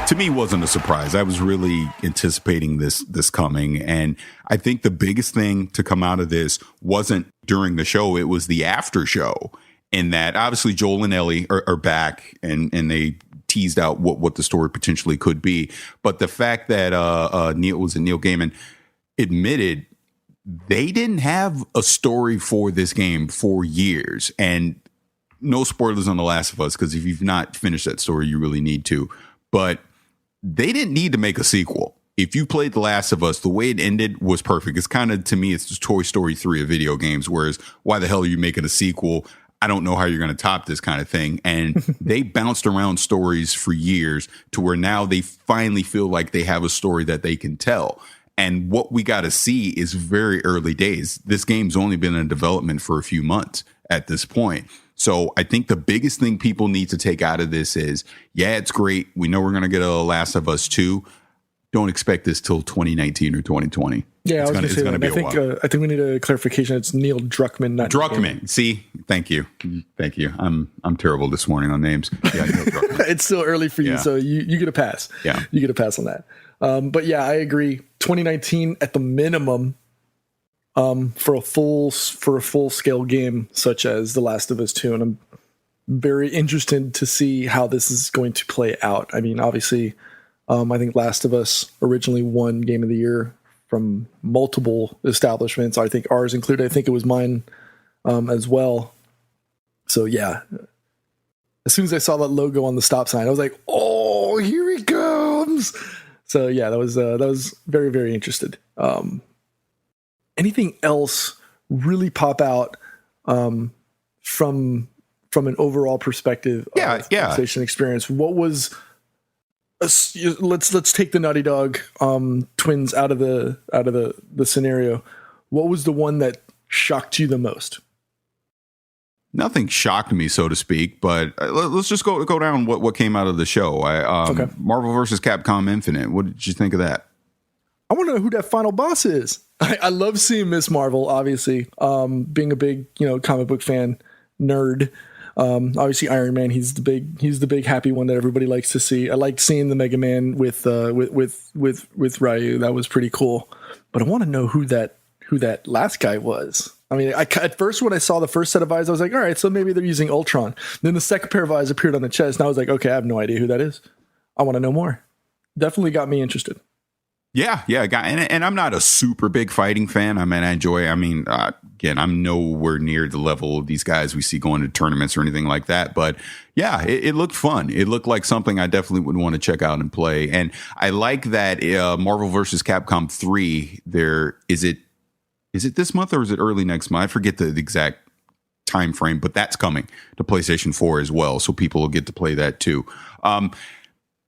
To me, wasn't a surprise. I was really anticipating this coming, and I think the biggest thing to come out of this wasn't during the show; it was the after show. In that, obviously, Joel and Ellie are back, and they teased out what the story potentially could be. But the fact that Neil Gaiman admitted they didn't have a story for this game for years, and no spoilers on The Last of Us, because if you've not finished that story, you really need to. But they didn't need to make a sequel. If you played The Last of Us, the way it ended was perfect. It's kind of, to me, it's just Toy Story 3 of video games, whereas why the hell are you making a sequel? I don't know how you're going to top this kind of thing. And they bounced around stories for years to where now they finally feel like they have a story that they can tell. And what we got to see is very early days. This game's only been in development for a few months at this point. So I think the biggest thing people need to take out of this is, yeah, it's great. We know we're going to get a Last of Us 2. Don't expect this till 2019 or 2020. Yeah, I was going to say that. I think we need a clarification. It's Neil Druckmann, not Druckmann. See, thank you. I'm terrible this morning on names. Yeah, Neil Druckmann. It's still early for you, so you get a pass. Yeah, you get a pass on that. But yeah, I agree. 2019 at the minimum. For a full scale game such as The Last of Us 2, and I'm very interested to see how this is going to play out. I mean, obviously, I think Last of Us originally won Game of the Year from multiple establishments. I think ours included. I think it was mine as well. So yeah, as soon as I saw that logo on the stop sign, I was like, "Oh, here he comes!" So yeah, that was very, very interested. Anything else really pop out from an overall perspective of PlayStation experience? What was let's take the Naughty Dog twins out of the scenario. What was the one that shocked you the most? Nothing shocked me, so to speak, but let's just go down what came out of the show. Okay. Marvel vs. Capcom Infinite. What did you think of that? I want to know who that final boss is. I love seeing Miss Marvel, obviously, being a big, comic book fan nerd. Obviously Iron Man, he's the big happy one that everybody likes to see. I like seeing the Mega Man with Ryu. That was pretty cool. But I want to know who that last guy was. I mean, at first when I saw the first set of eyes, I was like, all right, so maybe they're using Ultron. Then the second pair of eyes appeared on the chest, and I was like, okay, I have no idea who that is. I want to know more. Definitely got me interested. Yeah, and I'm not a super big fighting fan. Again, I'm nowhere near the level of these guys we see going to tournaments or anything like that. But yeah, it looked fun. It looked like something I definitely would want to check out and play. And I like that Marvel vs. Capcom 3. Is it this month or is it early next month? I forget the exact time frame, but that's coming to PlayStation 4 as well, so people will get to play that too.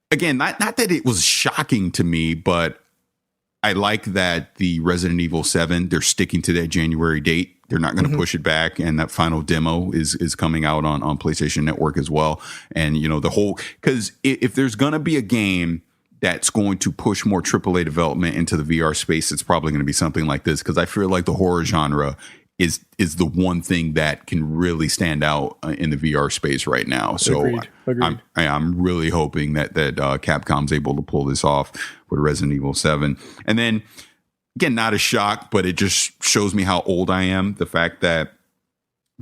Again, not that it was shocking to me, but I like that the Resident Evil 7, they're sticking to that January date. They're not going to push it back. And that final demo is coming out on PlayStation Network as well. And, because if there's going to be a game that's going to push more AAA development into the VR space, it's probably going to be something like this, because I feel like the horror genre is the one thing that can really stand out in the VR space right now. So Agreed. I'm really hoping that Capcom's able to pull this off with Resident Evil 7. And then again, not a shock, but it just shows me how old I am. The fact that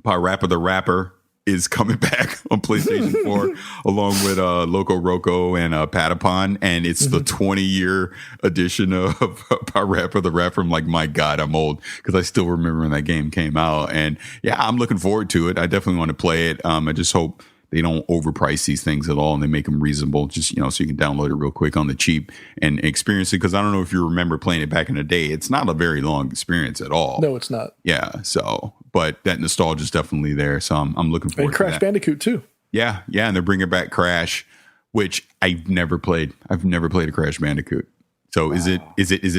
Parappa the Rapper is coming back on PlayStation 4 along with Loco Roco and Patapon, and it's the 20-year edition of Parappa the Rapper. I'm like, my God, I'm old, because I still remember when that game came out. And yeah, I'm looking forward to it. I definitely want to play it. I just hope they don't overprice these things at all and they make them reasonable, just, you know, so you can download it real quick on the cheap and experience it. Because I don't know if you remember playing it back in the day. It's not a very long experience at all. No, it's not. Yeah. So, but that nostalgia is definitely there. So I'm looking forward to that. And Crash Bandicoot too. Yeah. Yeah. And they're bringing back Crash, which I've never played. I've never played a Crash Bandicoot. So is it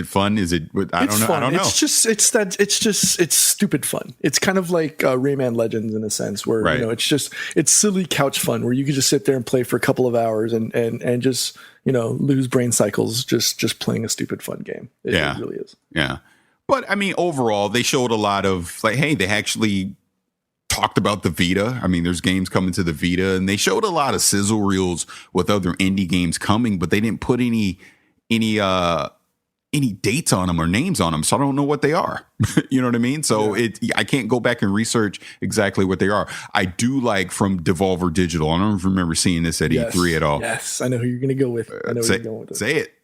fun? Is it? I don't know. Fun. I don't know. It's stupid fun. It's kind of like Rayman Legends in a sense, where Right. you know it's silly couch fun where you can just sit there and play for a couple of hours and just, you know, lose brain cycles just playing a stupid fun game. It really is. Yeah. But I mean, overall, they showed a lot of like, hey, they actually talked about the Vita. I mean, there's games coming to the Vita, and they showed a lot of sizzle reels with other indie games coming, but they didn't put any dates on them or names on them, so I don't know what they are. You know what I mean? So I can't go back and research exactly what they are. I do like from Devolver Digital. I don't remember seeing this at E3 at all. Yes, I know who you're going to go with. I know who you're going with. Say it.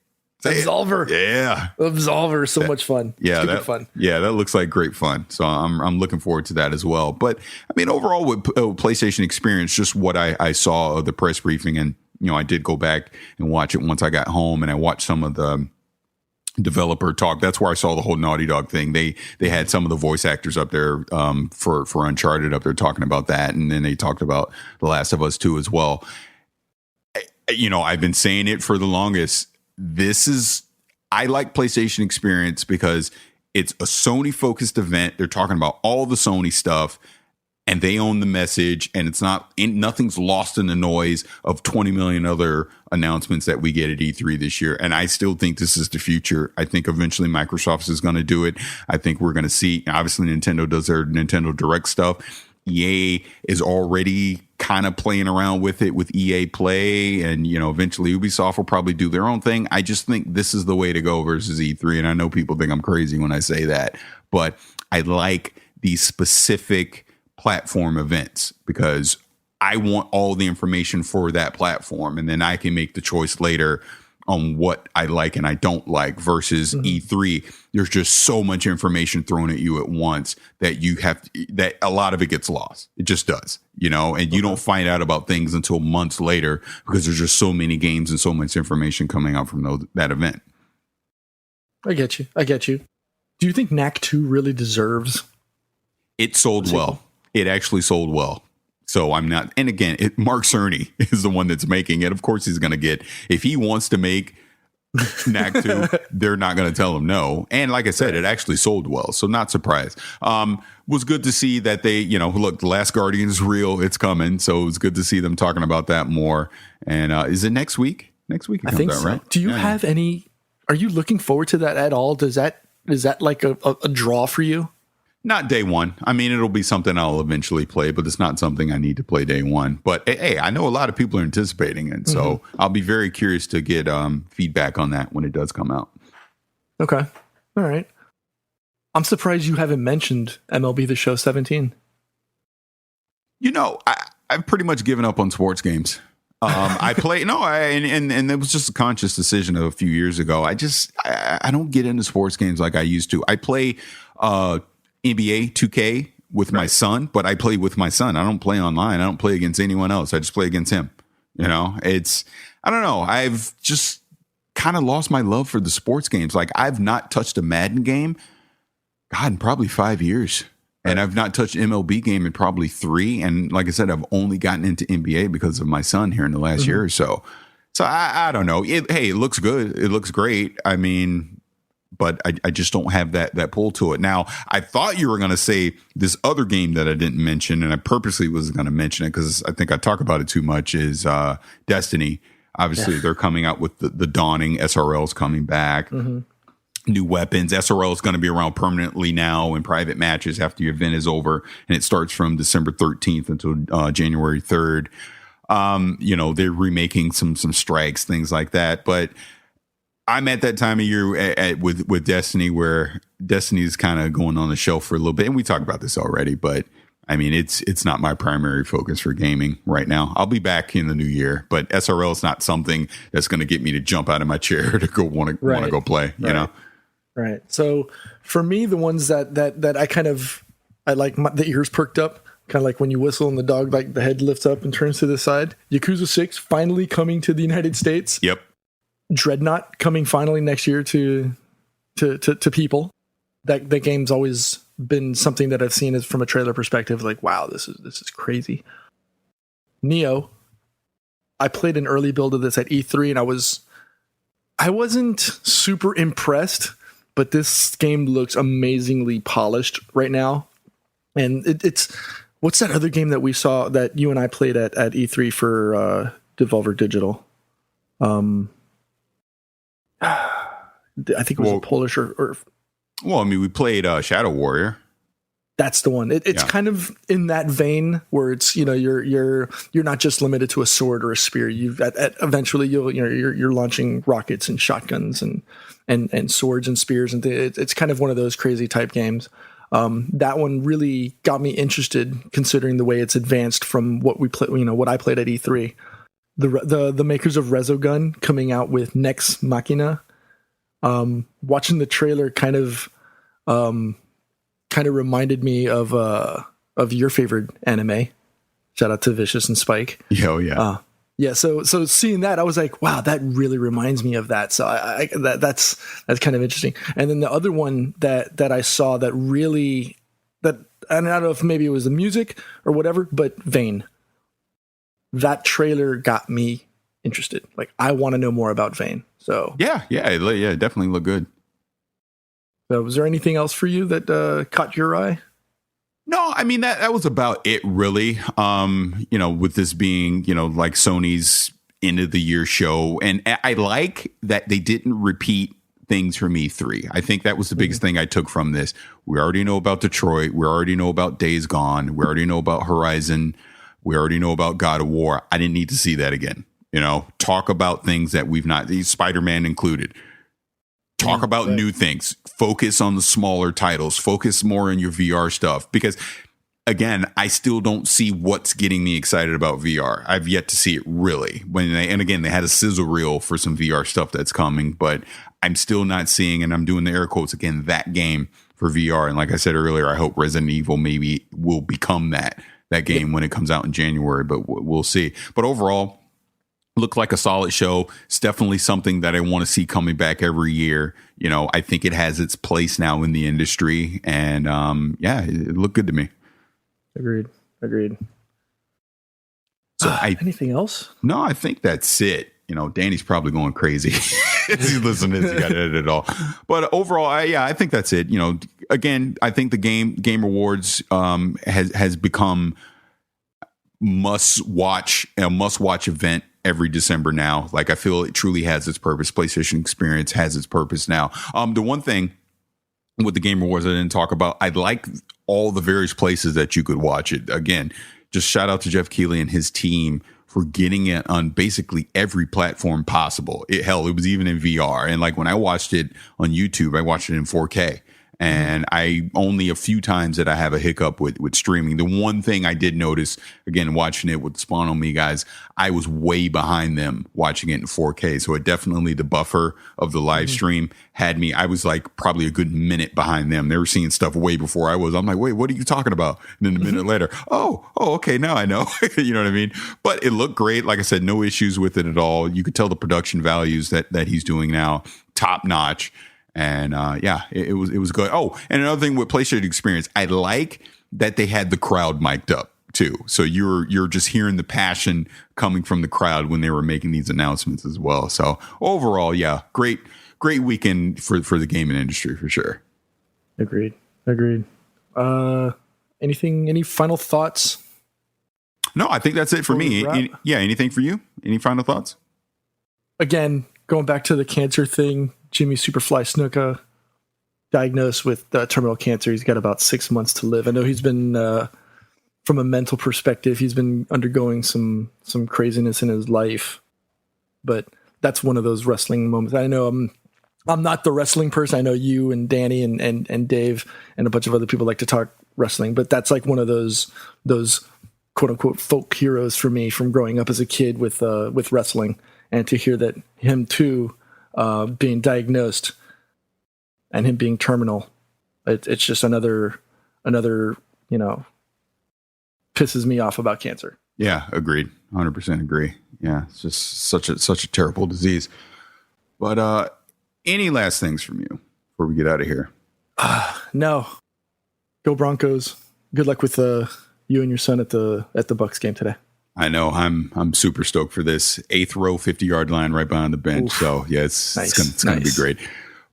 Absolver. Yeah. Absolver is so much fun. Yeah, Stupid fun. Yeah, that looks like great fun. So I'm looking forward to that as well. But I mean, overall with PlayStation Experience, just what I saw of the press briefing, and you know, I did go back and watch it once I got home, and I watched some of the developer talk. That's where I saw the whole Naughty Dog thing. They had some of the voice actors up there for Uncharted up there talking about that, and then they talked about The Last of Us 2 as well. You know, I've been saying it for the longest. I like PlayStation Experience because it's a Sony focused event. They're talking about all the Sony stuff, and they own the message, and nothing's lost in the noise of 20 million other announcements that we get at E3 this year. And I still think this is the future. I think eventually Microsoft is going to do it. I think we're going to see, obviously Nintendo does their Nintendo Direct stuff. EA is already kind of playing around with it with EA Play, and you know, eventually Ubisoft will probably do their own thing. I just think this is the way to go versus E3, and I know people think I'm crazy when I say that, but I like these specific platform events because I want all the information for that platform, and then I can make the choice later on what I like and I don't like versus E3. There's just so much information thrown at you at once that that a lot of it gets lost. It just does, you know, and you don't find out about things until months later because there's just so many games and so much information coming out from that event. I get you. Do you think Knack 2 really deserves? It sold well. It actually sold well. So I'm not, and again, Mark Cerny is the one that's making it. Of course, he's going to get, if he wants to make Knack 2, they're not going to tell him no. And like I said, it actually sold well. So not surprised. Was good to see that they, you know, look, The Last Guardian is real. It's coming. So it was good to see them talking about that more. And is it next week? Next week it comes out, right? Do you have any, are you looking forward to that at all? Is that like a draw for you? Not day one. I mean, it'll be something I'll eventually play, but it's not something I need to play day one. But hey, I know a lot of people are anticipating it, so I'll be very curious to get feedback on that when it does come out. Okay. All right. I'm surprised you haven't mentioned MLB The Show 17. You know, I've pretty much given up on sports games. I play and it was just a conscious decision of a few years ago. I don't get into sports games like I used to. I play NBA 2K with my son, but I play with my son. I don't play online. I don't play against anyone else. I just play against him. You know, I don't know. I've just kind of lost my love for the sports games. Like I've not touched a Madden game, God, in probably 5 years. And I've not touched an MLB game in probably 3. And like I said, I've only gotten into NBA because of my son here in the last year or so. So I don't know. It looks good. It looks great. I mean, but I just don't have that pull to it. Now, I thought you were going to say this other game that I didn't mention, and I purposely was going to mention it because I think I talk about it too much, is Destiny. Obviously, they're coming out with the dawning. SRL's coming back. New weapons. SRL is going to be around permanently now in private matches after your event is over, and it starts from December 13th until January 3rd. They're remaking some strikes, things like that. But I'm at that time of year with Destiny where Destiny's kind of going on the shelf for a little bit, and we talked about this already. But I mean, it's not my primary focus for gaming right now. I'll be back in the new year, but SRL is not something that's going to get me to jump out of my chair to go want to go play. You know. Right. So for me, the ones that I like the ears perked up, kind of like when you whistle and the dog, like the head lifts up and turns to the side. Yakuza 6 finally coming to the United States. Yep. Dreadnought coming finally next year to people. That game's always been something that I've seen as from a trailer perspective, like, wow, this is crazy. Neo. I played an early build of this at E3 and I wasn't super impressed. But this game looks amazingly polished right now. And it's what's that other game that we saw that you and I played at E3 for Devolver Digital? I think it was a Polish or well, I mean, we played Shadow Warrior. That's the one. It's kind of in that vein where it's, you're not just limited to a sword or a spear. Eventually you're launching rockets and shotguns and swords and spears, and it's kind of one of those crazy type games. That one really got me interested, considering the way it's advanced from what we play. What I played at E3. The makers of Resogun coming out with Nex Machina. Watching the trailer kind of reminded me of your favorite anime. Shout out to Vicious and Spike. Oh yeah. Yeah. So seeing that, I was like, wow, that really reminds me of that. So that's kind of interesting. And then the other one that I saw that really, I don't know if maybe it was the music or whatever, but Vayne. That trailer got me interested. Like, I want to know more about Vayne. So yeah, it definitely looked good. So was there anything else for you that caught your eye? No, I mean, that was about it, really. With this being, like Sony's end of the year show. And I like that they didn't repeat things from E3. I think that was the biggest thing I took from this. We already know about Detroit. We already know about Days Gone. We already know about Horizon. We already know about God of War. I didn't need to see that again. Talk about things that we've not, Spider-Man included. Talk about new things. Focus on the smaller titles. Focus more on your VR stuff. Because, again, I still don't see what's getting me excited about VR. I've yet to see it really. And again, they had a sizzle reel for some VR stuff that's coming. But I'm still not seeing, and I'm doing the air quotes again, that game for VR. And like I said earlier, I hope Resident Evil maybe will become that game when it comes out in January. But we'll see. But overall, looked like a solid show. It's definitely something that I want to see coming back every year. I think it has its place now in the industry, and it looked good to me. Agreed. So anything else? No, I think that's it. Danny's probably going crazy. He's listening to this. He got to edit it all. But overall, I think that's it. Again, I think the Game Awards has become a must-watch event every December now. Like, I feel it truly has its purpose. PlayStation Experience has its purpose now. The one thing with the Game Awards I didn't talk about, I like all the various places that you could watch it. Again, just shout out to Jeff Keighley and his team for getting it on basically every platform possible. It was even in VR. And like when I watched it on YouTube, I watched it in 4K. And I only a few times that I have a hiccup with streaming. The one thing I did notice, again, watching it with Spawn on Me guys, I was way behind them watching it in 4K. So it definitely, the buffer of the live stream had me. I was like probably a good minute behind them. They were seeing stuff way before I was. I'm like, wait, what are you talking about? And then a minute later, oh, okay, now I know. You know what I mean? But it looked great. Like I said, no issues with it at all. You could tell the production values that he's doing now, top notch. And it was good. Oh, and another thing with PlayStation Experience, I like that they had the crowd mic'd up too. So you're just hearing the passion coming from the crowd when they were making these announcements as well. So overall, great weekend for the gaming industry for sure. Agreed. Any final thoughts? No, I think that's it for me. Anything for you? Any final thoughts? again, going back to the cancer thing, Jimmy Superfly Snuka diagnosed with terminal cancer. He's got about 6 months to live. I know he's been, from a mental perspective, he's been undergoing some craziness in his life. But that's one of those wrestling moments. I know I'm not the wrestling person. I know you and Danny and Dave and a bunch of other people like to talk wrestling, but that's like one of those quote unquote folk heroes for me from growing up as a kid with wrestling, and to hear that him too being diagnosed and him being terminal, it's just another pisses me off about cancer. Yeah, agreed. 100% agree. Yeah, it's just such a terrible disease. But any last things from you before we get out of here? No. Go Broncos. Good luck with you and your son at the Bucs game today. I know. I'm super stoked for this. 8th row, 50-yard line right behind the bench. Oof. So yeah, it's going to be great.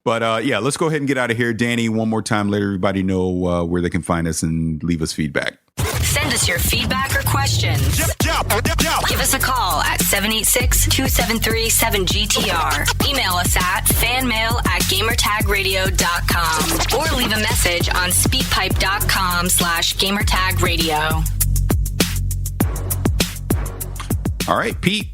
But yeah, let's go ahead and get out of here. Danny, one more time, let everybody know where they can find us and leave us feedback. Send us your feedback or questions. Give us a call at 786-273-7GTR. Email us at fanmail@gamertagradio.com or leave a message on speakpipe.com/gamertagradio. All right, Pete.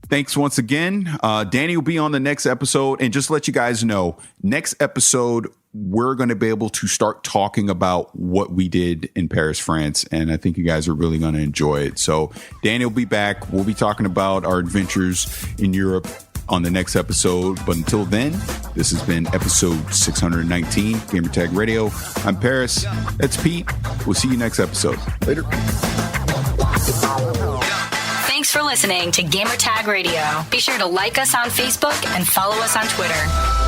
Thanks once again. Danny will be on the next episode. And just to let you guys know, next episode, we're going to be able to start talking about what we did in Paris, France. And I think you guys are really going to enjoy it. So Danny will be back. We'll be talking about our adventures in Europe on the next episode. But until then, this has been episode 619, Gamertag Radio. I'm Parris. That's Pete. We'll see you next episode. Later. Thanks for listening to Gamertag Radio. Be sure to like us on Facebook and follow us on Twitter.